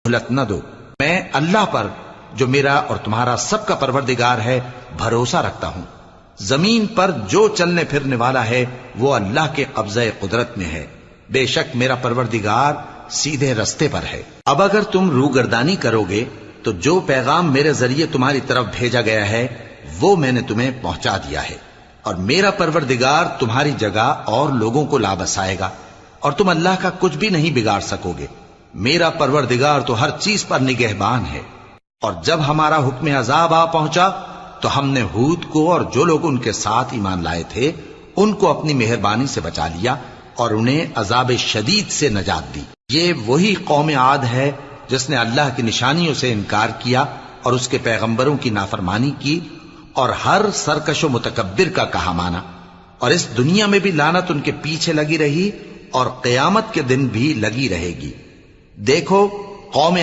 مہلت نہ دو. میں اللہ پر جو میرا اور تمہارا سب کا پروردگار ہے بھروسہ رکھتا ہوں. زمین پر جو چلنے پھرنے والا ہے وہ اللہ کے قبضہ قدرت میں ہے. بے شک میرا پروردگار سیدھے رستے پر ہے. اب اگر تم روگردانی کرو گے تو جو پیغام میرے ذریعے تمہاری طرف بھیجا گیا ہے وہ میں نے تمہیں پہنچا دیا ہے، اور میرا پروردگار تمہاری جگہ اور لوگوں کو لا بسائے گا، اور تم اللہ کا کچھ بھی نہیں بگاڑ سکو گے. میرا پروردگار تو ہر چیز پر نگہبان ہے. اور جب ہمارا حکم عذاب آ پہنچا تو ہم نے ہود کو اور جو لوگ ان کے ساتھ ایمان لائے تھے ان کو اپنی مہربانی سے بچا لیا اور انہیں عذاب شدید سے نجات دی. یہ وہی قوم عاد ہے جس نے اللہ کی نشانیوں سے انکار کیا اور اس کے پیغمبروں کی نافرمانی کی اور ہر سرکش و متکبر کا کہا مانا، اور اس دنیا میں بھی لعنت ان کے پیچھے لگی رہی اور قیامت کے دن بھی لگی رہے گی. دیکھو قوم